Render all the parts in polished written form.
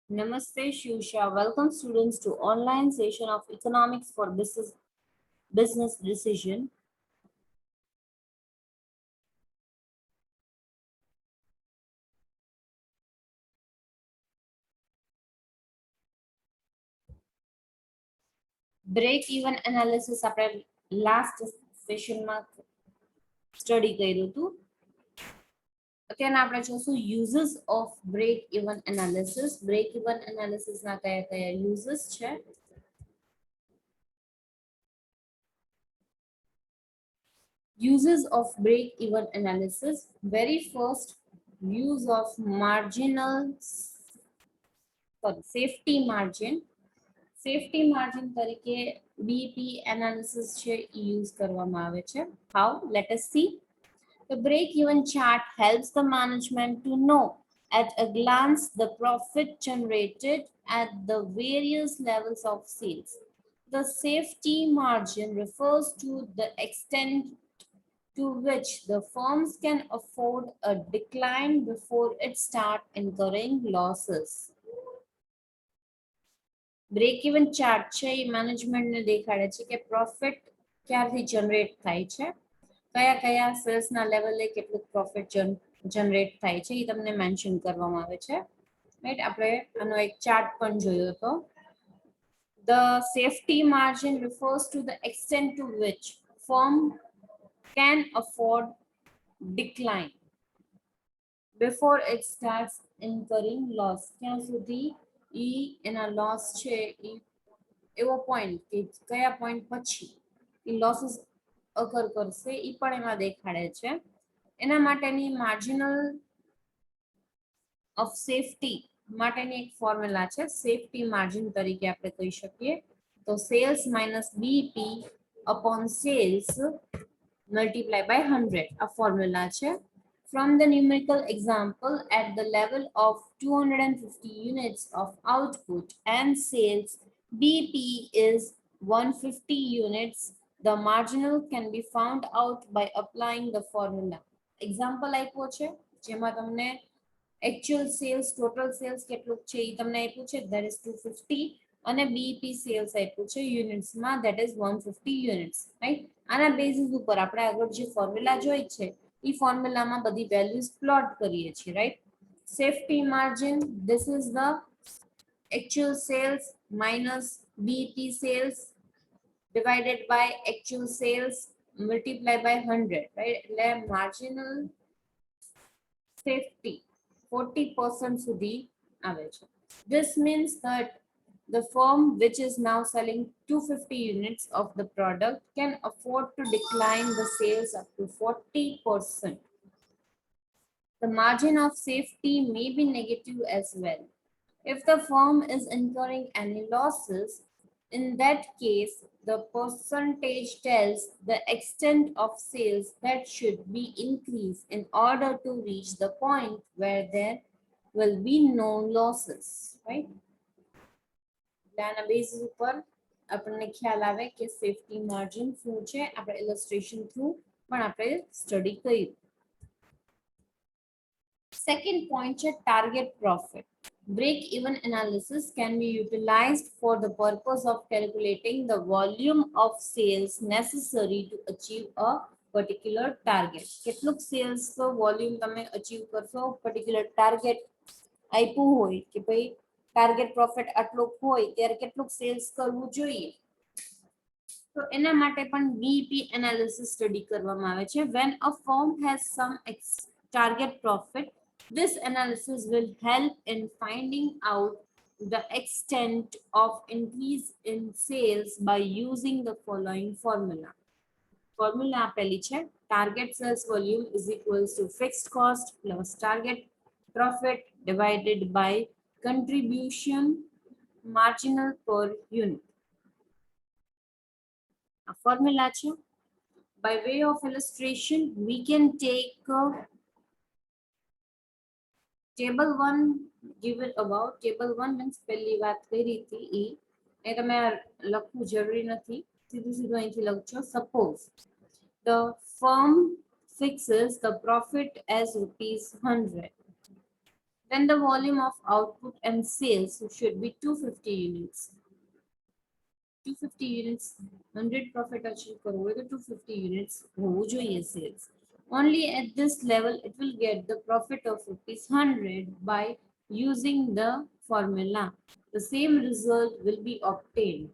Namaste, Shusha. Welcome students to online session of Economics for Business Decision. Break-even analysis આપણે last sessionમાં study કર્યું હતું. અત્યારના આપણે જોશું uses of break-even analysis. Break-even analysis ના કયા uses છે? Uses of break-even analysis. Very first, use of safety margin. Safety margin તરીકે બીપી એનાલિસિસ છે યુઝ કરવામાં આવે છે. How? Let us see. The break-even chart helps the management to know at a glance the profit generated at the various levels of sales. The safety margin refers to the extent to which the firms can afford a decline before it starts incurring losses. Break even chart છે એ મેનેજમેન્ટને દેખાડે છે કે profit ક્યારથી generate થાય છે, કયા સેલ્સના લેવલે કેટલું પ્રોફિટ જનરેટ થાય છે એ તમને મેન્શન કરવામાં આવે છે. રાઈટ, આપણે આનો એક ચાર્ટ પણ જોયો હતો. The safety margin refers to the extent to which firm can afford decline before it starts incurring loss. ક્યાં સુધી ઈ એના લોસ છે ઈ એવો પોઈન્ટ કે કયા પોઈન્ટ પછી ઈ લોસીસ અકર કરશે ઈ પણ એમાં દેખાડે છે. એના માટેની માર્જિનલ ઓફ સેફટી માટેની એક ફોર્મ્યુલા છે, સેફટી માર્જિન તરીકે આપણે કહી શકીએ. તો sales minus BP upon sales multiply by 100 આ ફોર્મ્યુલા છે. From the numerical example, at the level of 250 units of output and sales, BP is 150 units. The marginal can be found out by applying the formula. Example આપ્યો છે જેમાં તમને actual sales, total sales કેટલું છે એ તમને આપ્યું છે, that is 250, અને BEP sales આપ્યું છે units માં, that is 150 units, right? આના બેસિસ ઉપર આપણે આગળ જે ફોર્મ્યુલા જોઈ છે એ ફોર્મ્યુલામાં બધી વેલ્યુઝ પ્લોટ કરીએ છીએ, right? Safety margin, this is the actual sales minus BEP sales divided by actual sales multiplied by 100, right? એટલે marginal safety 40% સુધી આવે છે. This means that the firm which is now selling 250 units of the product can afford to decline the sales up to 40%. The margin of safety may be negative as well. If the firm is incurring any losses, in that case, the percentage tells the extent of sales that should be increased in order to reach the point where there will be no losses, right? આના base ઉપર આપણને ખ્યાલ આવે કે safety margin શું છે, આપણે ઇલસ્ટ્રેશન through પણ આપણે સ્ટડી કર્યું. Second point છે target profit. Break-even analysis can be utilized for the purpose of calculating the volume of sales necessary to achieve a particular target. કેટલુંક sales volume તમે achieve કરશો, particular target આપ્યું હોય કે ભાઈ ટાર્ગેટ પ્રોફિટ આટલું હોય ત્યારે કેટલુંક સેલ્સ કરવું જોઈએ, તો એના માટે પણ બીઈપી એનાલિસિસ સ્ટડી કરવામાં આવે છે. When a firm has some target profit, this analysis will help in finding out the extent of increase in sales by using the following formula. Formula આપેલી છે, target sales volume is equals to fixed cost plus target profit divided by contribution marginal per unit. A formula છે. By way of illustration, we can take table 1 given above. Table 1 means પહેલી વાત કરી હતી એ તમે લખવું જરૂરી નથી, સીધું અહીંથી લખજો. Suppose the firm fixes the profit as rupees 100. then the volume of output and sales should be 250 units. 250 units, 100 profit achieve કરવું હોય તો 250 units હોવું જોઈએ sales. Only at this level it will get the profit of rupees 100 by using the formula. The same result will be obtained.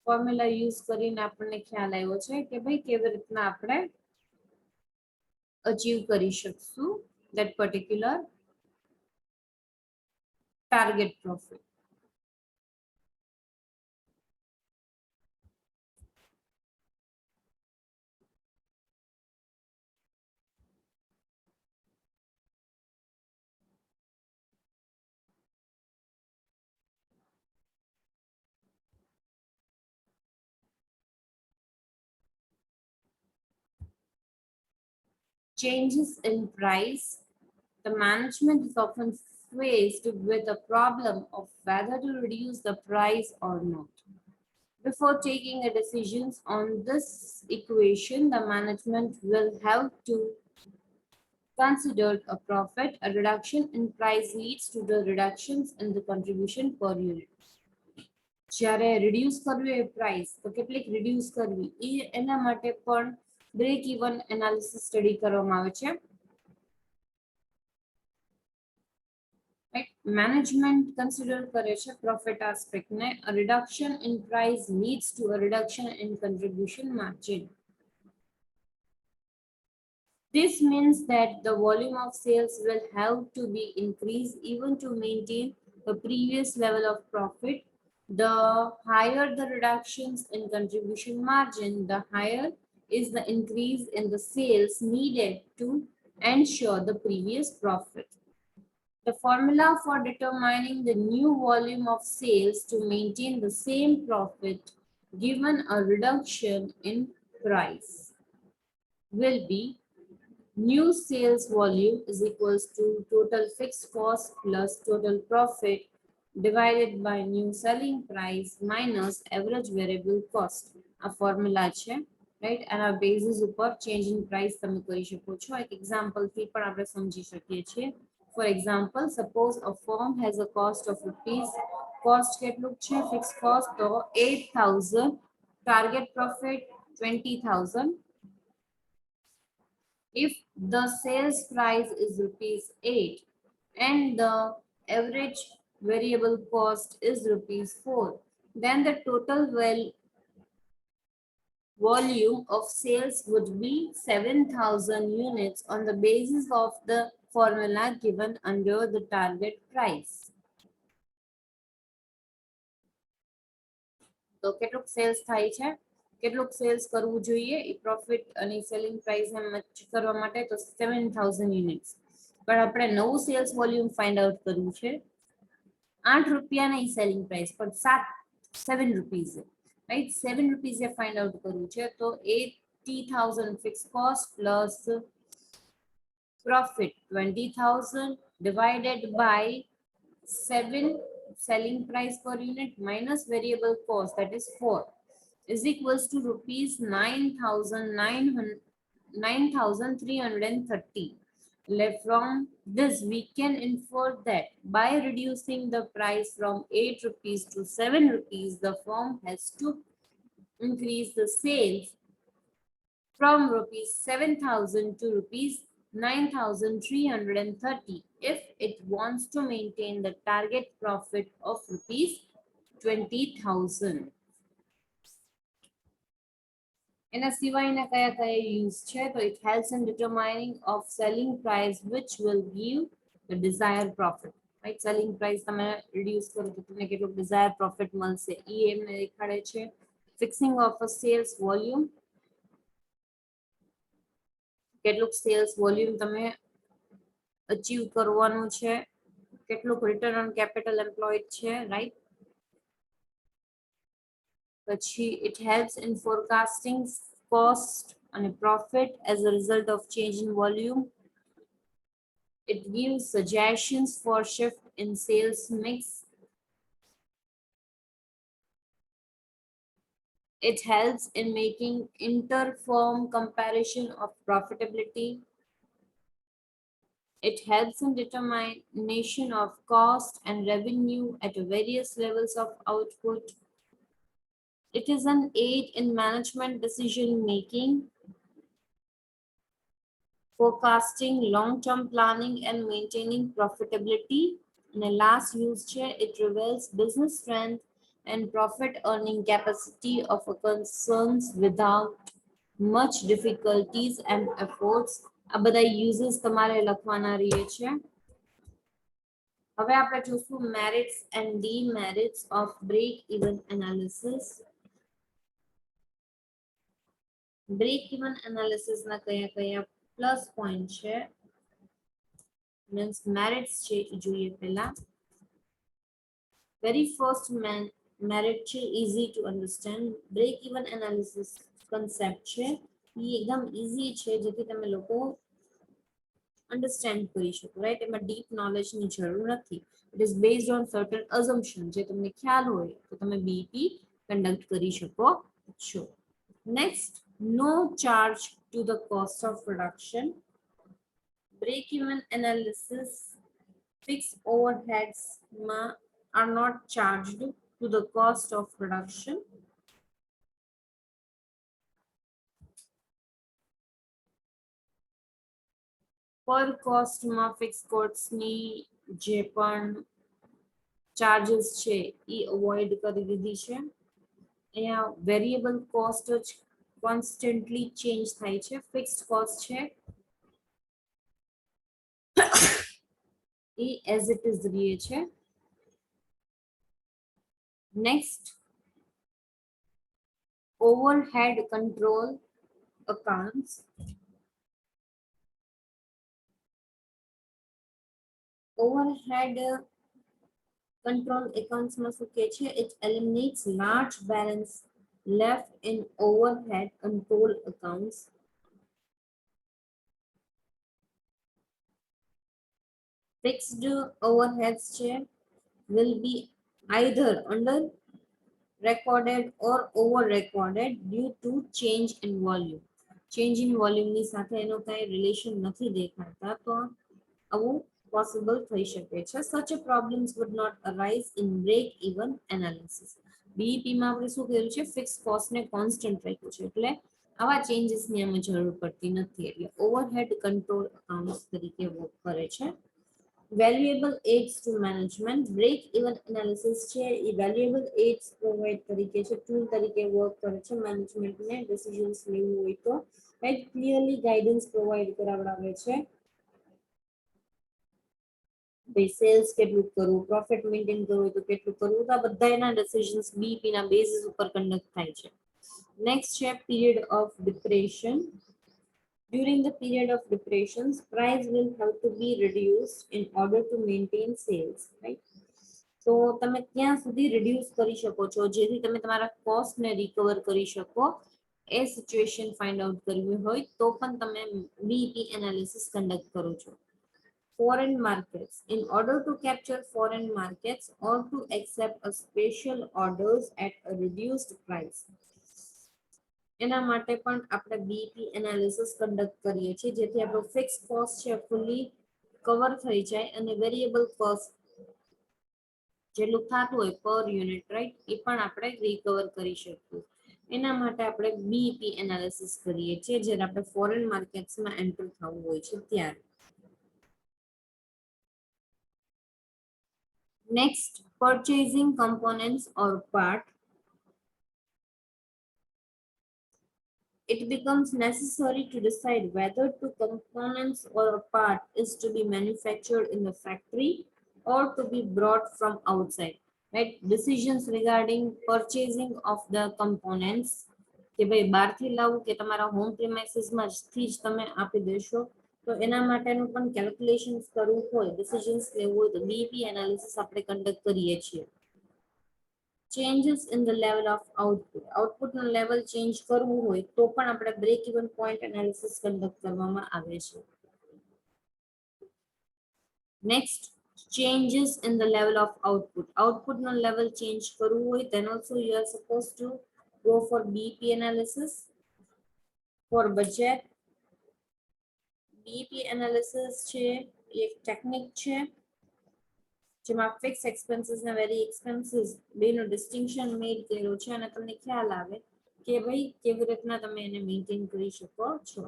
Formula use કરીને આપણને ખ્યાલ આવ્યો છે કે ભાઈ કેવી રીતના આપણે અચીવ કરી શકશું that particular target profit. Changes in price. The management is often faced with the problem of whether to reduce the price or not. Before taking a decision on this equation, the management will have to consider a profit. A reduction in price leads to the reductions in the contribution per unit. જ્યારે reduce કરવી એ price તો કેટલીક reduce કરવી એના માટે પણ break even analysis study કરવામાં આવે છે. Right? Management consider કરે છે profit aspect ને. A reduction in price leads to a reduction in contribution margin. This means that the volume of sales will have to be increased even to maintain the previous level of profit. The higher the reductions in contribution margin, the higher is the increase in the sales needed to ensure the previous profit. The formula for determining the new volume of sales to maintain the same profit given a reduction in price will be new sales volume is equals to total fixed cost plus total profit divided by new selling price minus average variable cost. A formula છે, right? And our basis ઉપર change in price તમે કરી શકો છો. એક example થી પણ આપણે સમજી શકીએ છીએ. For example, suppose a firm has a cost of rupees, cost કેટલું છે? Fixed cost તો 8,000, target profit 20,000. If the sales price is rupees 8 and the average variable cost is rupees 4, then the total volume of sales would be 7,000 units on the basis of the formula given under the target price. તો કેટલું cells થાય છે, કેટલું cells કરવું જોઈએ એ profit અને selling price ને match કરવા માટે તો 7,000 યુનિટ્સ. પણ આપણે નવું સેલ્સ વોલ્યુમ ફાઇન્ડ આઉટ કરવું છે. 8 રૂપિયા નહીં સેલિંગ પ્રાઇસ પણ 7 રૂપીસ, રાઈટ? 7 રૂપીસ એ ફાઇન્ડ આઉટ કરવું છે. તો 80,000 fix cost plus profit 20,000 divided by 7 selling price per unit minus variable cost, that is 4, is equals to rupees 9,330. From this we can infer that by reducing the price from 8 rupees to 7 rupees, the firm has to increase the sales from rupees 7,000 to rupees 9,330 if it wants to maintain the target profit of rupees 20,000. એના સિવાયના કયા કયા use છે? તો it helps in determining of selling price which will give the desired profit. Right? Selling price તમે reduce કરો તો તમને કેટલું desired profit મળશે એ એમને દેખાડે છે. Fixing of a sales volume, કેટલું સેલ્સ વોલ્યુમ તમે અચીવ કરવાનું છે, કેટલું રિટર્ન ઓન કેપિટલ એમ્પ્લોયડ છે, રાઈટ? પછી it helps in forecasting cost and profit as a result of change in volume. It gives suggestions for shift in sales mix. It helps in making inter-firm comparison of profitability. It helps in determination of cost and revenue at various levels of output. It is an aid in management decision making, forecasting, long-term planning, and maintaining profitability. In a last use chair, it reveals business strength and profit earning capacity of a concerns without much difficulties and efforts. આ બધા uses તમારે લખવાના રહે છે. હવે આપણે જોશું merits and demerits of break even analysis. Break even analysis ના કયા કયા પ્લસ પોઈન્ટ છે મીન્સ મેરિટ્સ છે એ જોઈએ પહેલા. Very first merit છે easy to understand. Break even analysis concept છે એ એકદમ easy છે જેથી તમે લોકો અંડરસ્ટેન્ડ કરી શકો, રાઈટ? એમાં ડીપ નોલેજની જરૂર નથી. It is based on certain assumption. જે તમને ખ્યાલ હોય તો તમે બીઈપી કન્ડક્ટ કરી શકો છો. Next, no charge to the cost of production. break-even analysis, fixed overheads are not charged to the cost of production. Per cost fixed costs ની જે પણ charges છે એ avoid કરી દીધી છે. અહીંયા variable cost જ constantly change થાય છે. fixed cost છે એ as it is રહે છે. Next, overhead control accounts. Overhead control accounts માં શું કહે છે? It eliminates large balance left in overhead control accounts. Fixed overheads will be either under recorded or over recorded due to change in volume. Change in volume ની સાથે એનો કાંઈ relation નથી દેખાતા, તો આવું possible થઈ શકે છે. Such a problems would not arise in break even analysis. BEP માં આપણે શું કર્યું છે? ફિક્સ કોસ્ટ ને કોન્સ્ટન્ટ રાખ્યું છે, એટલે આવા ચેન્જીસ ની આમાં જરૂર પડતી નથી. એટલે ઓવરહેડ કંટ્રોલ અકાઉન્ટ્સ તરીકે વર્ક કરે છે. Valuable aids to management. Break even analysis છે એ valuable aids provide તરીકે છે, ટૂલ તરીકે વર્ક કરે છે મેનેજમેન્ટને ડિસિઝન્સ લેવું હોય તો, રાઈટ? ક્લિયરલી ગાઈડન્સ પ્રોવાઈડ કરાવડાવે છે. ભાઈ સેલ્સ કેટલું કરવું, પ્રોફિટ મેન્ટેન કરવું હોય તો કેટલું કરવું, તો આ બધા એના ડિસિઝન્સ બીપી ના બેસિસ ઉપર કન્ડક્ટ થાય છે. નેક્સ્ટ છે period of depression. During the period of depressions, price will have to be reduced in order to maintain sales, right? તો તમે ક્યાં સુધી રિડ્યુસ કરી શકો છો જેથી તમે તમારા કોસ્ટને રિકવર કરી શકો. એ સિચ્યુએશન ફાઇન્ડ આઉટ કરવી હોય તો પણ તમે બીઈપી એનાલિસિસ કન્ડક્ટ કરો છો. Foreign markets. In order to capture foreign markets or to accept a special orders at a reduced price. એના માટે પણ આપણે બીઈપી એનાલિસિસ કન્ડક્ટ કરીએ છીએ જેથી આપણો ફિક્સ કોસ્ટ છે ફૂલી કવર થઈ જાય અને વેરિયેબલ કોસ્ટ જેટલું થતું હોય પર યુનિટ, રાઈટ, એ પણ આપણે રિકવર કરી શકીએ. એના માટે આપણે બીઈપી એનાલિસિસ કરીએ છીએ જ્યારે આપણે ફોરેન માર્કેટ્સમાં એન્ટર થવું હોય છે ત્યારે. Next, purchasing components or part. It becomes necessary to decide whether two components or a part is to be manufactured in the factory or to be brought from outside, right? Decisions regarding purchasing of the components કે ભાઈ બહારથી લાવું કે તમારા home પ્રિમાઇસીસમાં થી જ તમે આપી દેશો, તો એના માટેનું પણ કેલ્ક્યુલેશન્સ કરવું હોય, ડિસિઝન્સ લેવું હોય તો બીઈપી એનાલિસિસ આપણે કન્ડક્ટ કરીએ છીએ. Changes in the level of output. Output નો લેવલ ચેન્જ કરવું હોય તો પણ આપણે break even point analysis conduct કરવામાં આવે છે. Next, changes in the level of output. Output નો લેવલ ચેન્જ કરવું હોય then also you are supposed to go for BEP analysis. For budget, BEP analysis છે એક ટેકનિક છે જેમાં ફિક્સ એક્સપેન્સીસ ને વેરી એક્સપેન્સીસ બેનો ડિસ્ટિંક્શન મેડ કર્યો છે અને તમને ખ્યાલ આવે કે ભાઈ કેવી રીતના તમે એને મેન્ટેન કરી શકો છો.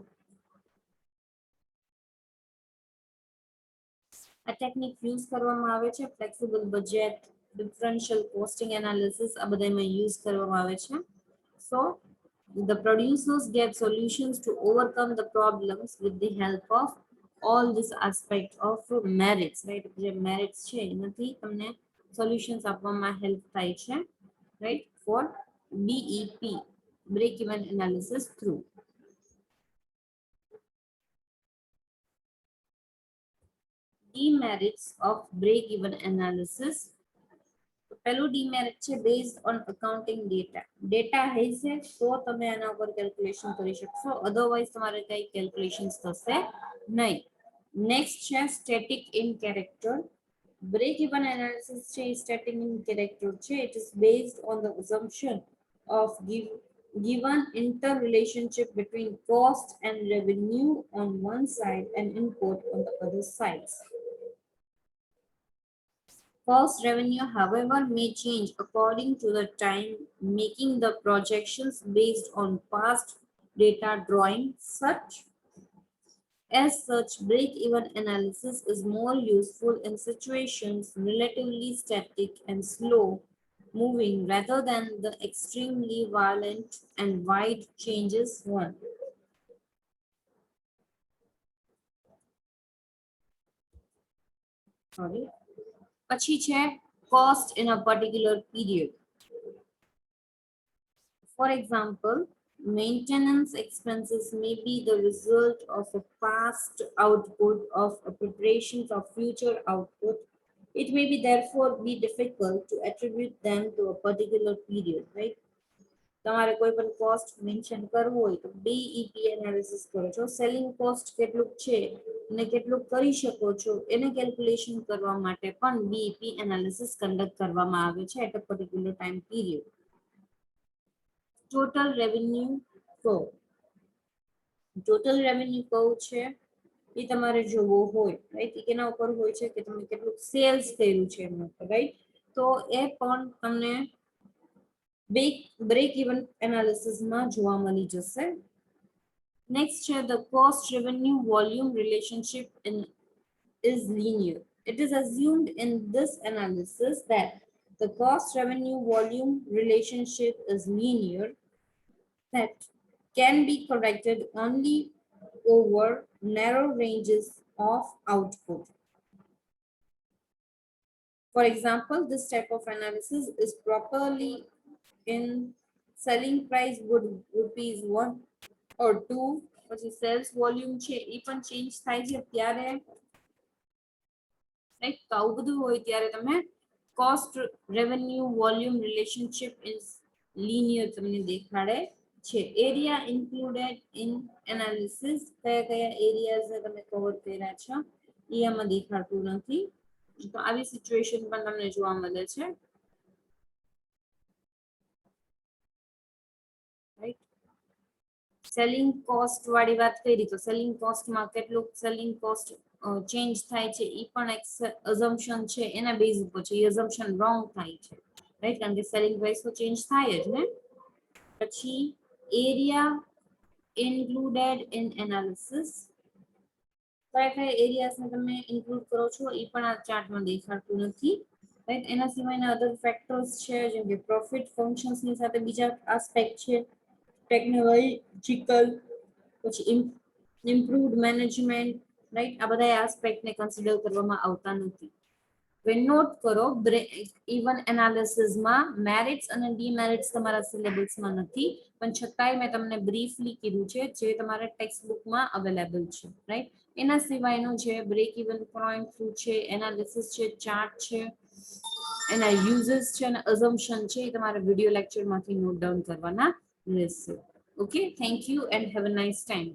આ ટેકનિક યુઝ કરવામાં આવે છે flexible budget, differential costing analysis, આ બધામાં યુઝ કરવામાં આવે છે. સો the producers get solutions to overcome the problems with the help of all this aspect of merits, right? જે merits છે એનાથી તમને solutions આપવામાં હેલ્પ થાય છે, right? For BEP, break even analysis through. Demerits of break even analysis. પહેલું ડીમેરિટ છે based on accounting data હશે તો તમે આના ઉપર કેલ્ક્યુલેશન કરી શકશો, અધરવાઇઝ તમારે કઈ કેલ્ક્યુલેશન્સ થશે નહીં. નેક્સ્ટ છે static in character. Break even analysis છે સ્ટેટિક ઇન કેરેક્ટર છે. It is based on the assumption of given interrelationship between cost and revenue on one side and input on the other sides. Cost revenue, however, may change according to the time, making the projections based on past data drawing such. As such, break-even analysis is more useful in situations relatively static and slow moving rather than the extremely violent and wide changes one. Sorry. પછી છે cost in a particular period. For example, maintenance expenses may be the result of a past output of a preparations of future output. It may be therefore be difficult to attribute them to a particular period, right? તમારે કોઈ પણ cost mention કરવું હોય તો BEP analysis કરો છો. Selling cost કેટલું છે અને કેટલું કરી શકો છો એને કેલ્ક્યુલેશન કરવા માટે પણ બીઈપી એનાલિસિસ કન્ડક્ટ કરવામાં આવે છે at a particular time period. Total revenue curve. Total revenue curve છે એ તમારે જોવો હોય, રાઈટ? એ કેના ઉપર હોય છે કે તમે કેટલું સેલ્સ કર્યું છે એના ઉપર, રાઈટ? તો એ પણ તમને break even analysis માં જોવા મળી જશે. Next છે the cost revenue volume relationship is linear. It is assumed in this analysis that the cost revenue volume relationship is linear, that can be corrected only over narrow ranges of output. For example, this type of analysis is properly in selling price would rupees 1 or 2, પછી sales volume છે એ પણ change થાય છે ત્યારે, right? તો આવું બધું હોય ત્યારે તમે cost revenue volume relationship is linear તમને દેખાડે છે. એરિયા ઇન્ક્લુડેડ ઇન એનાલિસિસ, કયા કયા એરિયાઝ તમે કવર કર્યા છે એ આમાં દેખાડતું નથી. તો આવી સિચ્યુએશન પણ તમને જોવા મળે છે, રાઈટ? સેલિંગ કોસ્ટ વાળી વાત કરી તો સેલિંગ કોસ્ટમાં કેટલું સેલિંગ કોસ્ટ ચેન્જ થાય છે એ પણ એક અઝમ્પશન છે એના બેઝ ઉપર છે. એ અઝમ્પશન રોંગ થાય છે, રાઈટ? કારણ કે સેલિંગ પ્રાઇસ તો ચેન્જ થાય જ ને. પછી એરિયા ઇન્ક્લુડેડ ઇન એનાલિસિસ, કયા કયા એરિયાઝને તમે ઇન્ક્લુડ કરો છો એ પણ આ ચાર્ટમાં દેખાડતું નથી, રાઈટ? એના સિવાયના અધર ફેક્ટર્સ છે જેમ કે પ્રોફિટ ફંક્શન્સની સાથે બીજા આસ્પેક્ટ છે, ટેકનોલોજીકલ, પછી ઇમ્પ્રુવડ મેનેજમેન્ટ, રાઈટ? આ બધા આસ્પેક્ટને કન્સિડર કરવામાં આવતા નથી. હવે નોટ કરો બ્રેક ઇવન એનાલિસિસમાં મેરિટ્સ અને ડીમેરિટ્સ તમારા સિલેબસમાં નથી, પણ છતાંય મેં તમને બ્રીફલી કીધું છે જે તમારા ટેક્સ્ટ બુકમાં અવેલેબલ છે, રાઈટ? એના સિવાયનું જે બ્રેક ઇવન પોઈન્ટ શું છે, એનાલિસિસ છે, ચાર્ટ છે, એના યુઝેસ છે અને અઝમ્પશન છે એ તમારે વિડિયો લેક્ચરમાંથી નોટ ડાઉન કરવાના રહેશે. Okay, thank you and have a nice time.